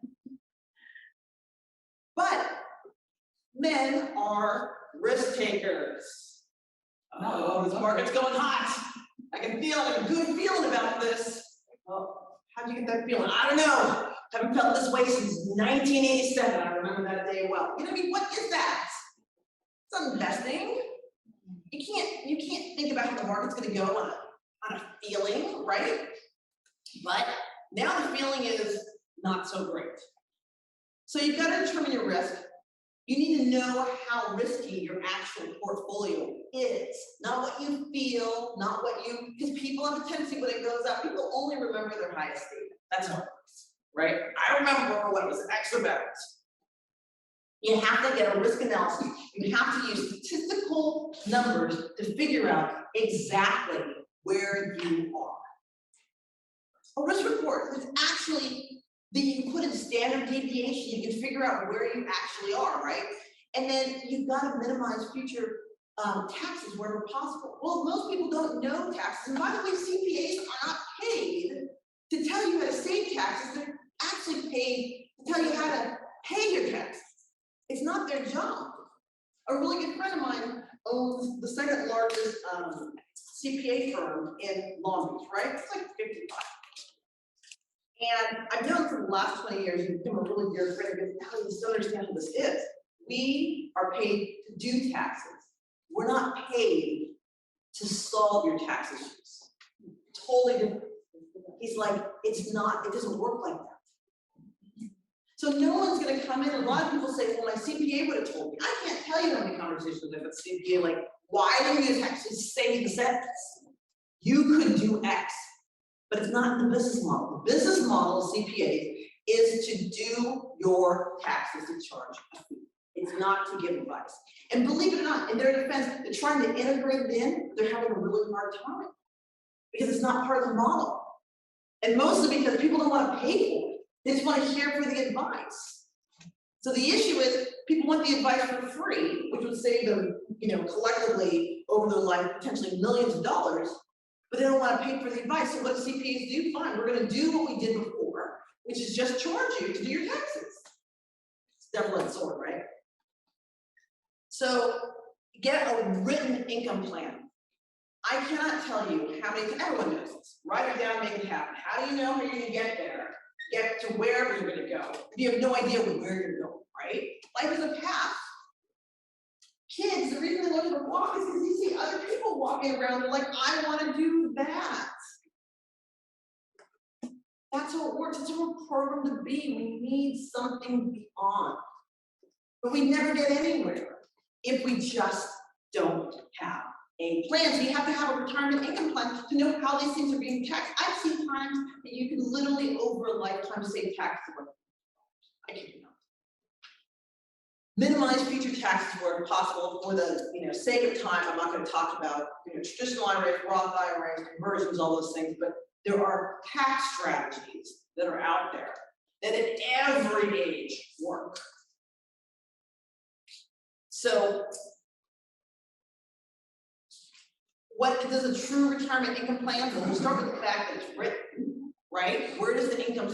But men are risk takers. Oh, this market's going hot. I can feel a good feeling about this. Well, how'd you get that feeling? I don't know. Haven't felt this way since 1987. I remember that day well. You know what I mean? What is that? It's investing. You can't think about how the market's going to go on a feeling, right? But now the feeling is not so great. So you've got to determine your risk. You need to know how risky your actual portfolio is. Not what you feel, because people have a tendency when it goes up, people only remember their highest data. That's how it works, right? I remember when it was X amount. You have to get a risk analysis. You have to use statistical numbers to figure out exactly where you are. A risk report is actually that you put in standard deviation, you can figure out where you actually are, right? And then you've got to minimize future taxes wherever possible. Well, most people don't know taxes, and by the way, CPAs are not paid to tell you how to save taxes. They're actually paid to tell you how to pay your taxes. It's not their job. A really good friend of mine owns the second largest CPA firm in Long Beach, right? It's like 55. And I've known for the last 20 years, you've become a really dear friend because now you still understand what this is. We are paid to do taxes. We're not paid to solve your tax issues. Totally different. He's like, it doesn't work like that. So no one's gonna come in, and a lot of people say, well, my CPA would have told me. I can't tell you how many conversations I've had with CPA, like, why didn't you actually say the sentence? You could do X, but it's not in the business model. The business model of CPA is to do your taxes and charge a fee. It's not to give advice. And believe it or not, in their defense, they're trying to integrate it in, they're having a really hard time because it's not part of the model. And mostly because people don't want to pay for it. They just want to hear for the advice. So the issue is people want the advice for free, which would save them, collectively over their life, potentially millions of dollars, but they don't want to pay for the advice. So what do CPAs do? Fine, we're going to do what we did before, which is just charge you to do your taxes. It's double-edged sword, right? So get a written income plan. I cannot tell you how many, everyone knows this. Write it down, make it happen. How do you know how you're going to get there? Get to wherever you're going to go. You have no idea where you're going, right? Life is a path. Kids, the reason they learn to walk is because you see other people walking around. They're like, I want to do that. That's how it works. It's how we're programmed to be. We need something beyond. But we never get anywhere if we just don't have a plan. So you have to have a retirement income plan to know how these things are being taxed. I've seen times that you can literally over a lifetime save taxes. I kid you not. Minimize future taxes where possible. For the sake of time, I'm not going to talk about traditional IRAs, Roth IRAs, conversions, all those things, but there are tax strategies that are out there that at every age work. So what does a true retirement income plan? Well, we'll start with the fact that it's written, right? Where does the income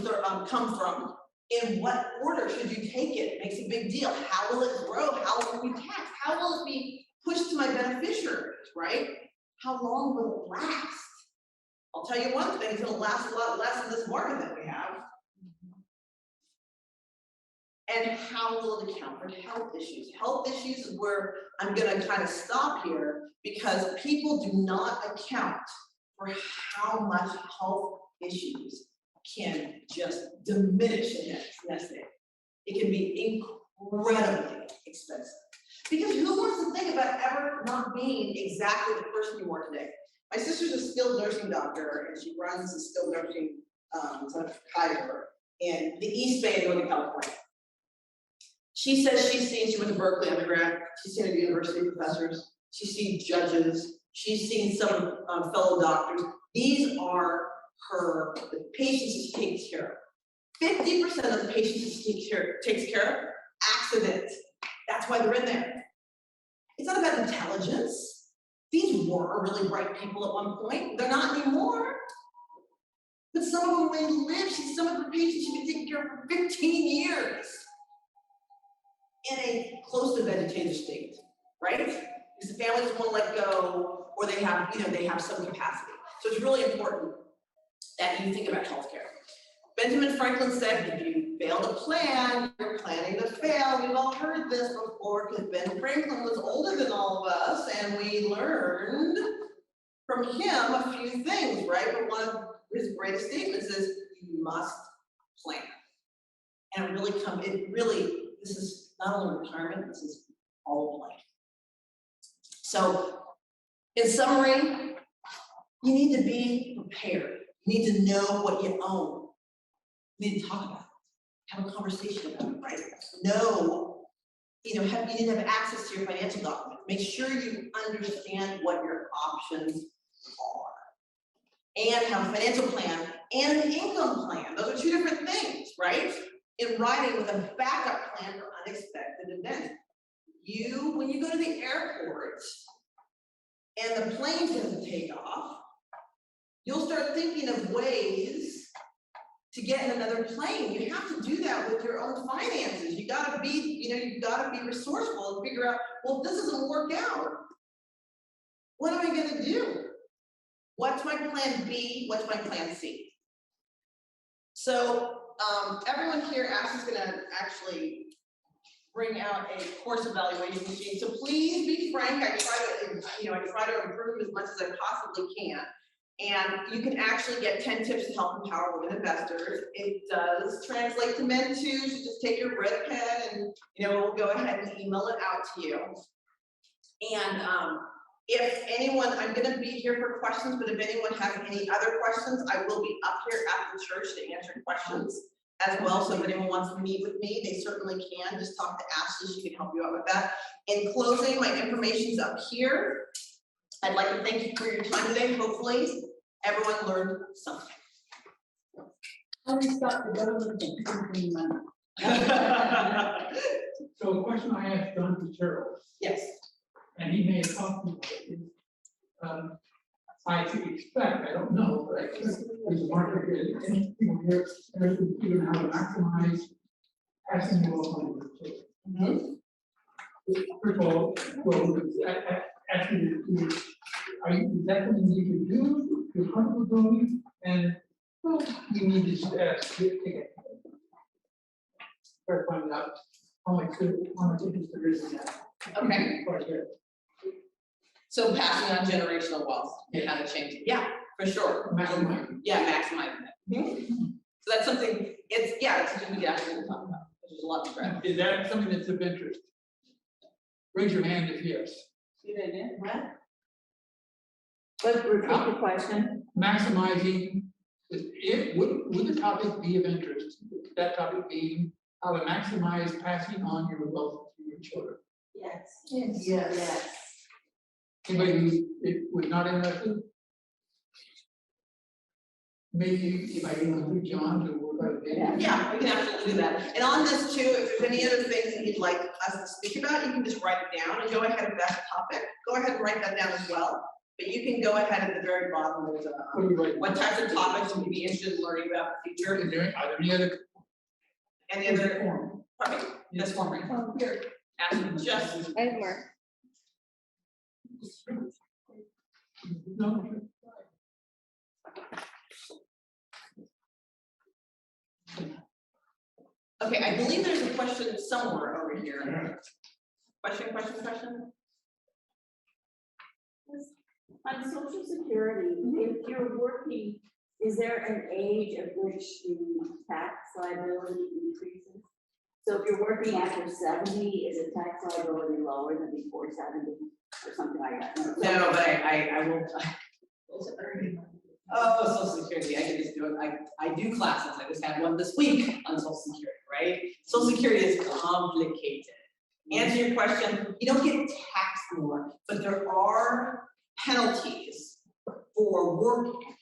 come from? In what order should you take it? It makes a big deal. How will it grow? How will it be taxed? How will it be pushed to my beneficiaries, right? How long will it last? I'll tell you one thing, it's gonna last a lot less in this market that we have. And how will it account for health issues? Health issues is where I'm gonna kind of stop here because people do not account for how much health issues can just diminish in the next day. It can be incredibly expensive. Because who wants to think about ever not being exactly the person you are today? My sister's a skilled nursing doctor and she runs a skilled nursing Kaiser in the East Bay of Northern California. She says she went to Berkeley undergrad, she's seen university professors, she's seen judges, she's seen some fellow doctors. These are the patients she takes care of. 50% of the patients she takes care of, accidents. That's why they're in there. It's not about intelligence. These were really bright people at one point. They're not anymore. But some of them, when they live, some of her patients she's been taking care of for 15 years in a close to vegetative state, right? Because the family doesn't want to let go, or they have, they have some capacity. So it's really important that you think about healthcare. Benjamin Franklin said, if you fail to plan, you're planning to fail. We've all heard this before because Ben Franklin was older than all of us and we learned from him a few things, right? But one of his greatest statements is you must plan. And this is not only retirement, this is all of life. So in summary, you need to be prepared. You need to know what you own. You need to talk about it. Have a conversation about it, right? You need to have access to your financial documents. Make sure you understand what your options are. And have a financial plan and an income plan. Those are two different things, right? In writing with a backup plan for unexpected events. when you go to the airport and the plane's gonna take off, you'll start thinking of ways to get in another plane. You have to do that with your own finances. You gotta be, you've gotta be resourceful and figure out, well, if this doesn't work out, what am I gonna do? What's my plan B? What's my plan C? So everyone here, Ash is gonna actually bring out a course evaluation machine. So please be frank. I try to improve as much as I possibly can. And you can actually get 10 tips to help empower women investors. It does translate to men too. So just take your red pen and we'll go ahead and email it out to you. And if anyone, I'm gonna be here for questions, but if anyone has any other questions, I will be up here after church to answer questions as well. So if anyone wants to meet with me, they certainly can. Just talk to Ashley, she can help you out with that. In closing, my information's up here. I'd like to thank you for your time today. Hopefully, everyone learned something. How do you stop the government from printing money? So the question I asked John Fitzgerald, Yes. and he may have talked about it, is, I expect, I don't know, but I expect there's a market here, and people here, even how to maximize passing the law on the children. First of all, asking you, is that something you can do, you're comfortable doing, and you need to take it. Start finding out how much interest there is in that. Okay. Right there. So passing on generational wealth and how to change it. Yeah, for sure. Maximize. Yeah, maximizing it. So that's something, it's something we actually talk about. There's a lot to grab. Is that something that's of interest? Raise your hand if yes. You didn't, what? Let's repeat the question. Maximizing, would the topic be of interest? That topic being how to maximize passing on your wealth to your children. Yes. Yes. Anybody who was not interested? Maybe if I include John to work out a day. Yeah, we can absolutely do that. And on this too, if there's any other things that you'd like us to speak about, you can just write it down. And Joe, I had a best topic. Go ahead and write that down as well. But you can go ahead at the very bottom with what types of topics you would be interested in learning about in the future. Are there any other? Any other, form? pardon me, this form right here. Ask me just, I have more. No. okay, I believe there's a question somewhere over here. Question? On Social Security, if you're working, is there an age at which the tax liability increases? So if you're working after 70, is the tax liability lower than before 70 or something like that? No, but I will. Oh, Social Security, I can just do it. I do classes. I just had one this week on Social Security, right? Social Security is complicated. Answer your question, you don't get taxed more, but there are penalties for working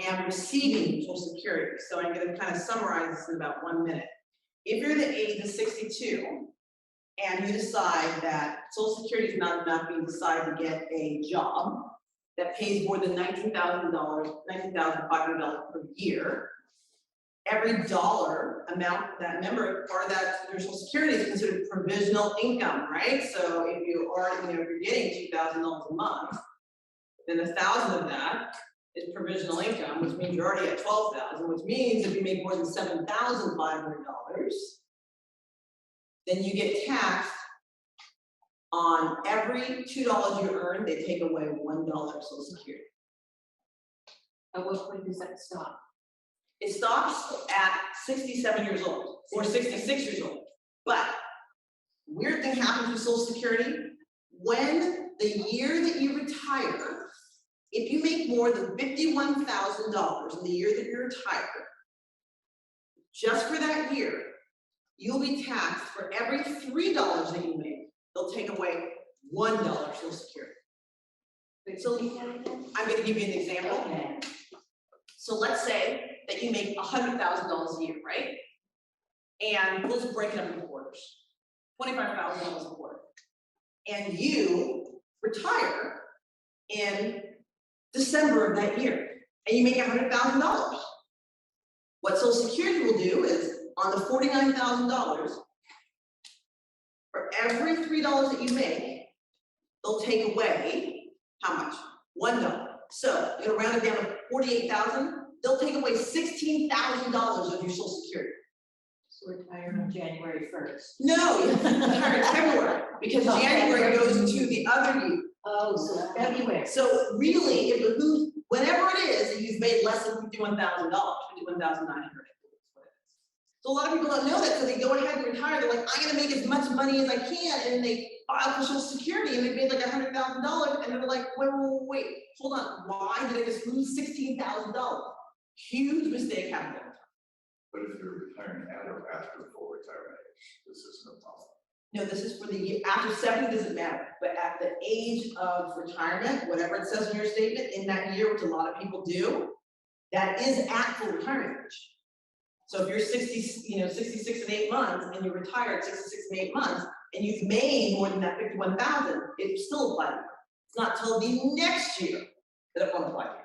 and receiving Social Security. So I'm going to kind of summarize this in about 1 minute. If you're the age of 62 and you decide that Social Security is not enough, you decide to get a job that pays more than $19,500 per year, every dollar amount that member or that their Social Security is considered provisional income, right? So if you are, if you're getting $2,000 a month, then 1,000 of that is provisional income, which means you're already at 12,000, which means if you make more than $7,500, then you get taxed on every $2 you earn, they take away $1 Social Security. At what point does that stop? It stops at 67 years old or 66 years old. But weird thing happens with Social Security. When the year that you retire, if you make more than $51,000 in the year that you retire, just for that year, you'll be taxed for every $3 that you make. They'll take away $1 Social Security. So I'm going to give you an example. Okay. So let's say that you make $100,000 a year, right? And we'll just break it up in quarters. $25,000 a quarter. and you retire in December of that year, and you make $100,000. What Social Security will do is, on the $49,000, for every $3 that you make, they'll take away, how much? $1. So, you're gonna round it down to 48,000, they'll take away $16,000 of your Social Security. So retire on January 1st. No, you have to retire in February, because Oh, January February. goes to the other year. Oh, so February. So really, it behooves, whenever it is, that you've made less than $51,000, $51,900. So a lot of people don't know that, so they go ahead and retire, they're like, I'm gonna make as much money as I can, and they file for Social Security, and they made like $100,000, and they're like, wait, hold on, why did I just lose $16,000? Huge mistake happened. But if you're retiring at or after full retirement age, this is no problem. No, this is for the year, after 70 doesn't matter, but at the age of retirement, whatever it says in your statement, in that year, which a lot of people do, that is at full retirement age. So if you're 66 and 8 months, and you're retired 66 and 8 months, and you've made more than that 51,000, it still applies to you. It's not till the next year that it won't apply to you.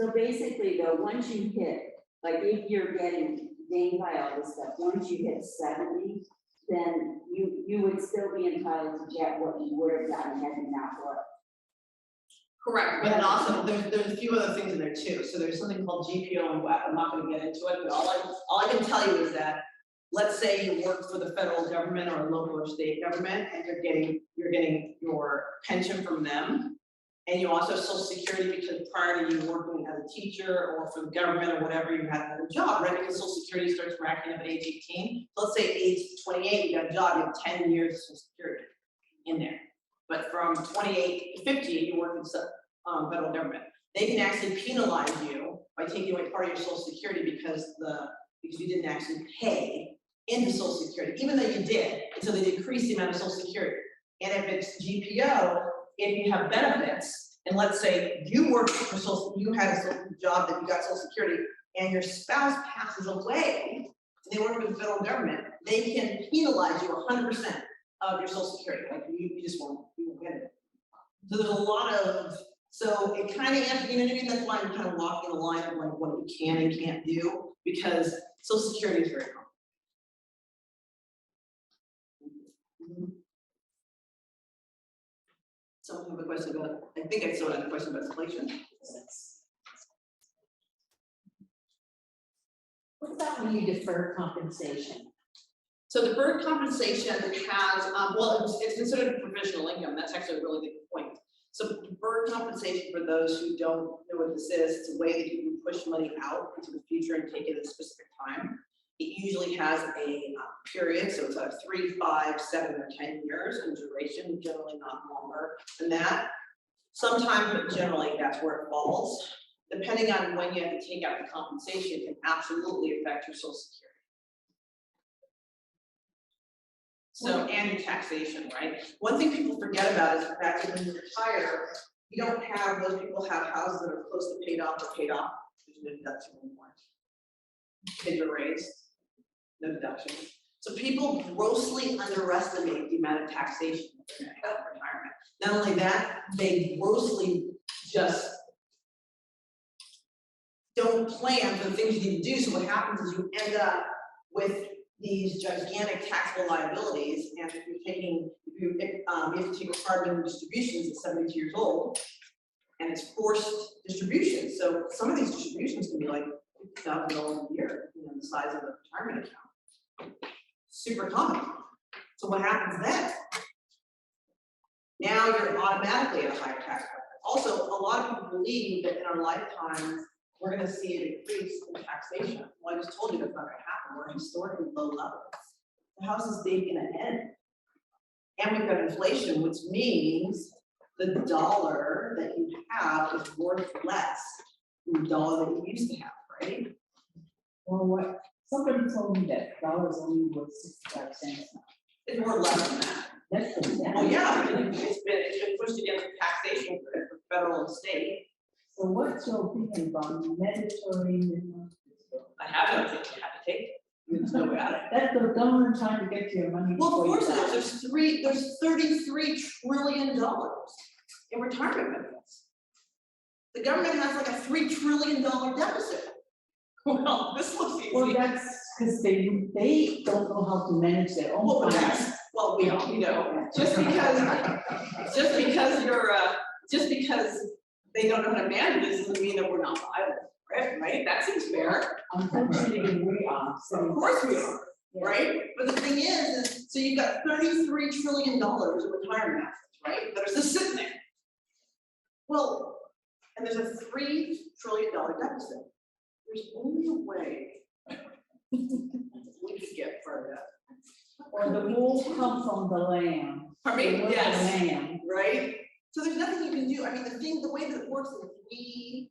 So basically though, once you hit, like if you're getting dinged by all this stuff, once you hit 70, then you would still be entitled to get what you would have gotten had you not worked. Correct, but then also, there's a few other things in there too. So there's something called GPO and WEP. I'm not gonna get into it, but all I can tell you is that, let's say you work for the federal government or local or state government, and you're getting your pension from them, and you also have Social Security because prior to you working as a teacher or for the government or whatever, you had another job, right? Because Social Security starts racking up at age 18. So let's say age 28, you got a job, you have 10 years of Social Security in there. But from 28 to 50, you work in federal government. They can actually penalize you by taking away part of your Social Security because you didn't actually pay into Social Security, even though you did. And so they decrease the amount of Social Security. And if it's GPO, if you have benefits, and let's say you work for you had a social job that you got Social Security, and your spouse passes away, and they work with the federal government, they can penalize you 100% of your Social Security. Like you just won't get it. So there's a lot of, so it kind of answers, you know what I mean? That's why I'm kind of walking the line of like what we can and can't do, because Social Security is very common. Someone have a question about, I think I still have a question about inflation. What about when you defer compensation? So deferred compensation has, well, it's considered provisional income. That's actually a really good point. So deferred compensation, for those who don't know what this is, it's a way that you can push money out into the future and take it at a specific time. It usually has a period, so it's 3, 5, 7, or 10 years in duration, generally not longer than that. Sometimes, but generally that's where it falls. Depending on when you have to take out the compensation, can absolutely affect your Social Security. So, and your taxation, right? One thing people forget about is the fact that when you retire, you don't have, most people have houses that are close to paid off or paid off. There's no deduction anymore. Kids are raised, no deduction. So people grossly underestimate the amount of taxation that they're gonna have in retirement. Not only that, they grossly just don't plan for the things you need to do. So what happens is you end up with these gigantic taxable liabilities, and if you have to take carbon distributions at 72 years old, and it's forced distribution. So some of these distributions can be like $50,000 a year, the size of a retirement account. Super common. So what happens then? Now you're automatically at a higher tax bracket. Also, a lot of people believe that in our lifetimes, we're going to see an increase in taxation. Well, I just told you that's not going to happen. We're at historically low levels. The house is going to end. And we've got inflation, which means the dollar that you have is worth less than the dollar that you used to have, right? Well, what, somebody told me that dollars only worth 65 cents now. It's worth less than that. That's pretty down. Well, yeah, it's been pushed against taxation for federal and state. So what's your opinion about mandatory minimum? I have to take it. There's no way out of it. That's the government trying to get your money. Well, of before you course, die. there's $33 trillion in retirement benefits. The government has like a $3 trillion deficit. Well, this looks easy. Well, that's because they don't know how to manage their own Well, finance. well, we all, you know, just because they don't know how to manage this doesn't mean that we're not viable, right? That seems fair. Unfortunately, we are. Of course we are, right? But the thing is, so you've got $33 trillion in retirement assets, right? That are just sitting there. Well, and there's a $3 trillion deficit. There's only a way we could get further. Or the wool come from the land. Pardon me? The wool Yes. from the land. Right? So there's nothing you can do. I mean, the way that it works is we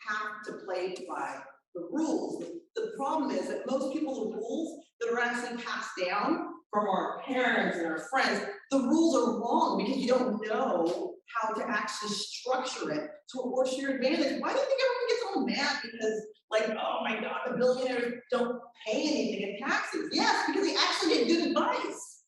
have to play by the rules. The problem is that most people, the rules that are actually passed down from our parents and our friends, the rules are wrong because you don't know how to actually structure it to work to your advantage. Why do you think everyone gets all mad because, like, oh my God, the billionaires don't pay anything in taxes? Yes, because they actually get good advice.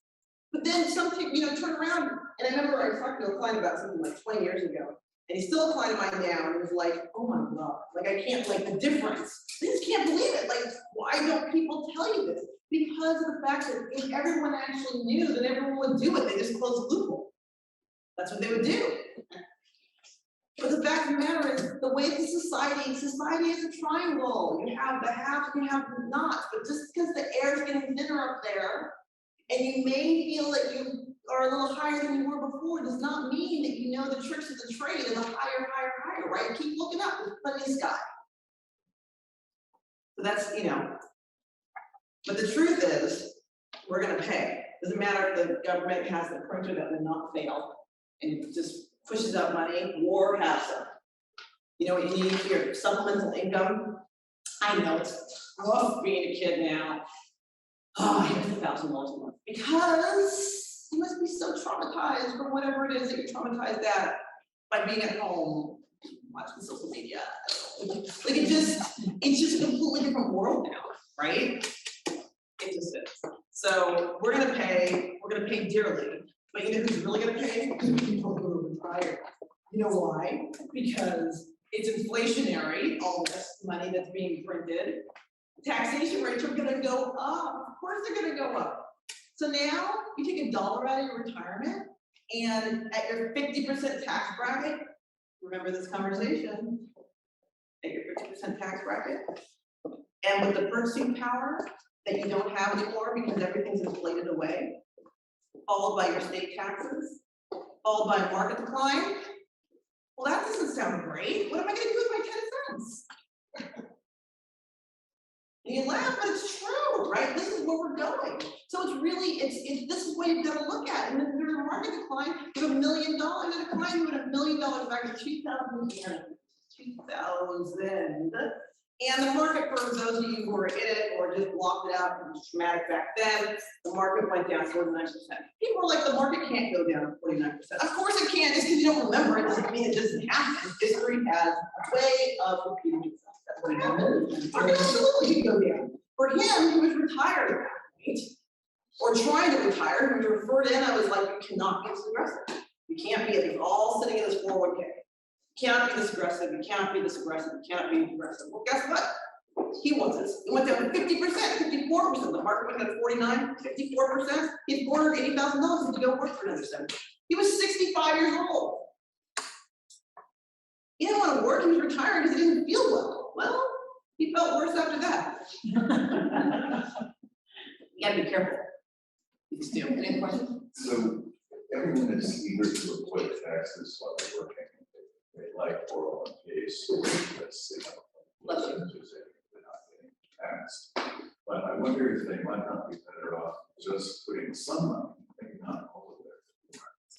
But then some people, you know, turn around, and I remember I was talking to a client about something like 20 years ago, and he's still a client of mine now, and he was like, oh my God, like I can't, like the difference. I just can't believe it. Like, why don't people tell you this? Because of the fact that if everyone actually knew, then everyone would do it. They just close the loophole. That's what they would do. But the fact of the matter is, the way the society is a triangle. You have the haves and you have the nots, but just because the air is getting thinner up there, and you may feel that you are a little higher than you were before, does not mean that you know the tricks of the trade and the higher, right? Keep looking up, there's plenty of sky. So that's, you know, but the truth is, we're gonna pay. Doesn't matter if the government has the printer that will not fail and just pushes out money, war has them. You know what you need for your supplemental income? I know it's tough being a kid now. Oh, I have $2,000 a month because you must be so traumatized from whatever it is that you're traumatized at by being at home, watching social media. Like it's just a completely different world now, right? It just is. So we're gonna pay dearly, but you know who's really gonna pay? People who are retired. You know why? Because it's inflationary, all this money that's being printed. Taxation rates are gonna go up. Of course they're gonna go up. So now you take $1 out of your retirement and at your 50% tax bracket, remember this conversation, at your 50% tax bracket, and with the purchasing power that you don't have anymore because everything's inflated away, followed by your state taxes, followed by market decline. Well, that doesn't sound great. What am I gonna do with my 10 cents? And you laugh, but it's true, right? This is where we're going. So it's really, this is what you've got to look at. And if there's a market decline, you have $1 million decline, you have $1 million back in 2000. And the market, for those of you who were in it or just blocked it out, it was traumatic back then, the market went down 49%. People are like, the market can't go down 49%. Of course it can, just because you don't remember it doesn't mean it doesn't happen. History has a way of repeating itself. That's what happened. Market absolutely can go down. For him, he was retired at that point, or trying to retire. When you referred in, I was like, you cannot be this aggressive. You can't be, it's all sitting in this 401k. You cannot be this aggressive, you cannot be this aggressive, you cannot be aggressive. Well, guess what? He wasn't. It went down to 50%, 54%. The market went down to 49, 54%. He had $480,000 to go work for another 7. He was 65 years old. He didn't want to work, he was retiring because he didn't feel well. Well, he felt worse after that. You gotta be careful. You just do. Any questions? So everyone is eager to avoid taxes while they're working. They like 401ks, that's, Bless you. they're not getting taxed. But I wonder if they might not be better off just putting some money, maybe not all of it,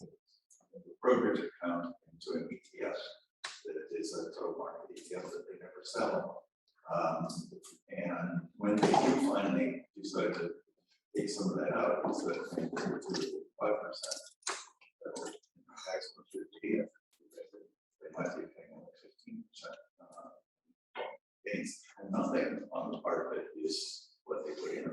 in the brokerage account into an ETF that is a total market ETF that they never sell. And when they do finally decide to take some of that out, instead of 5%, tax on 15, they might be paying only 15% gains, and nothing on the part of it is what they put in.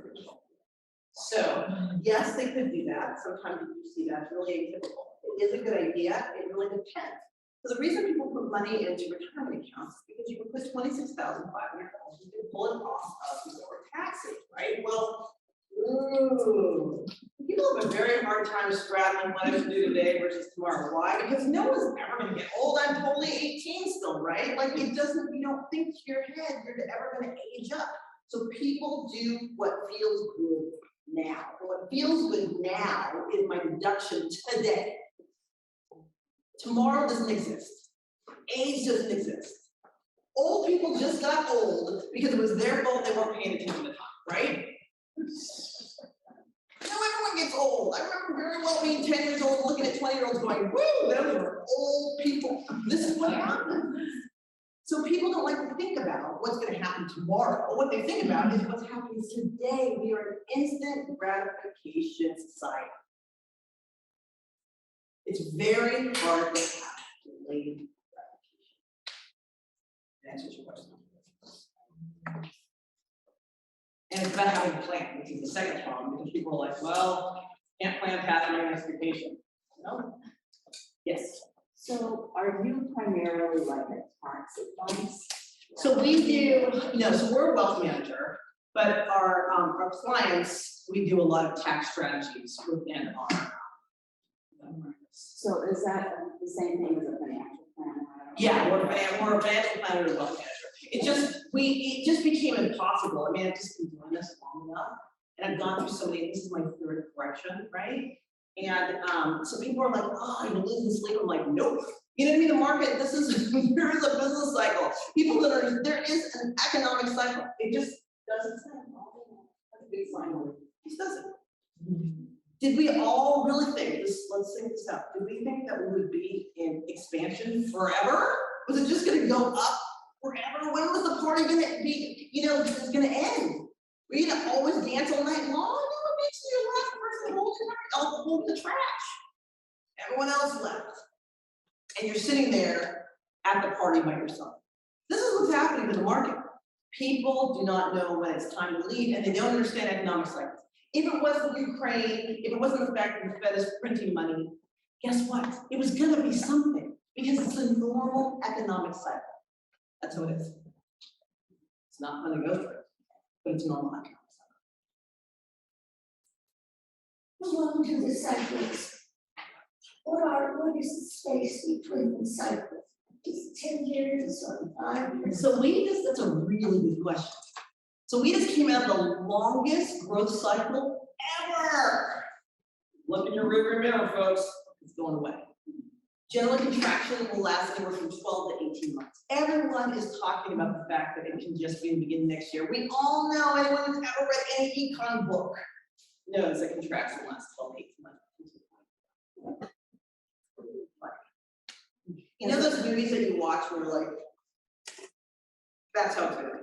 they could do that. Sometimes you see that's really atypical. It is a good idea. It really depends. So the reason people put money into retirement accounts is because you can put $26,500, you can pull it off of your taxes, right? Well, ooh, people have a very hard time straddling what I should do today versus tomorrow. Why? Because no one's ever gonna get old. I'm totally 18 still, right? Like it doesn't, you don't think to your head you're ever gonna age up. So people do what feels good now. And what feels good now is my deduction today. Tomorrow doesn't exist. Age doesn't exist. Old people just got old because it was their fault they weren't paying attention to time, right? Now everyone gets old. I remember very well being 10 years old looking at 20-year-olds going, woo, those are old people. This is what happened. So people don't like to think about what's going to happen tomorrow. But what they think about is what's happening today. We are an instant gratification society. It's very hard to have delayed gratification. That answers your question. And it's about having a plan, which is the second problem, because people are like, well, can't plan past my next vacation. No? Yes. So are you primarily like a tax advice? So we do, so we're a wealth manager, but our clients, we do a lot of tax strategies within our. So is that the same thing as a financial planner? Yeah, we're a financial planner and wealth manager. It just became impossible. I mean, I've just been doing this long enough, and I've gone through so many. This is my third correction, right? And so people are like, oh, you're losing sleep. I'm like, nope. You know what I mean? The market. There is a business cycle. There is an economic cycle. It just doesn't say. That's a big sign. It just doesn't. Did we all really think this? Let's think this out. Did we think that we would be in expansion forever? Was it just going to go up forever? When was the party going to be? It's going to end. Were you going to always dance all night long? No, it makes you the last person hold the trash. Everyone else left, and you're sitting there at the party by yourself. This is what's happening to the market. People do not know when it's time to leave, and they don't understand economic cycles. If it wasn't Ukraine, if it wasn't the fact that the Fed is printing money, guess what? It was going to be something because it's a normal economic cycle. That's what it is. It's not fun to go through, but it's normal economic cycle. Belong to the cycles. What is the space between the cycles? Is it 10 years or 5 years? So that's a really good question. So we just came out of the longest growth cycle ever. Look in your rearview mirror, folks. It's going away. General contraction will last anywhere from 12 to 18 months. Everyone is talking about the fact that it can just be in the beginning next year. We all know, anyone who's ever read any econ book knows that contraction lasts 12 to 18 months. You know those movies that you watch where like, that's how it's going to be.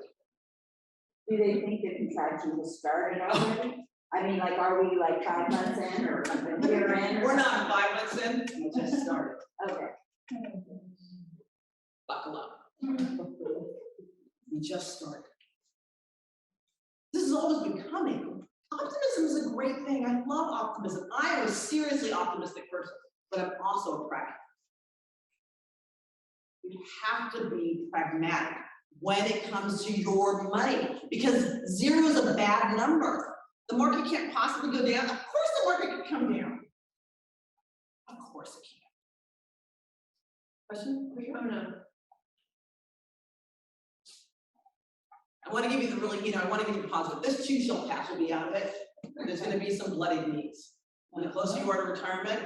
Do they think the contraction has started already? I mean, like, are we like 5 months in or a year in? We're not 5 months in, we just started. Okay. Buckle up. We just started. This has always been coming. Optimism is a great thing. I love optimism. I am a seriously optimistic person, but I'm also a pragmatist. You have to be pragmatic when it comes to your money, because 0 is a bad number. The market can't possibly go down. Of course the market can come down. Of course it can. Question? Oh, no. I want to give you the really, I want to give you the positive. This too shall pass, will be out of it. There's going to be some bloody knees. And the closer you are to retirement,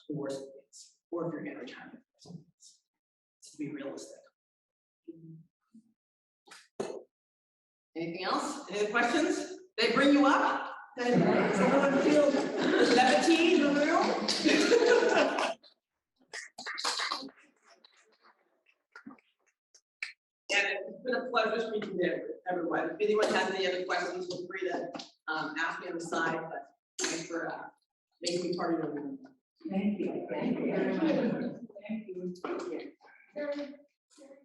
the worse it gets. Or if you're in retirement, to be realistic. Anything else? Any other questions? Did they bring you up? Did everyone feel levity in the room? And it's been a pleasure speaking to everyone. If anyone has any other questions, feel free to ask me on the side. But thanks for making me part of your room. Thank you. Thank you very much. Thank you. Very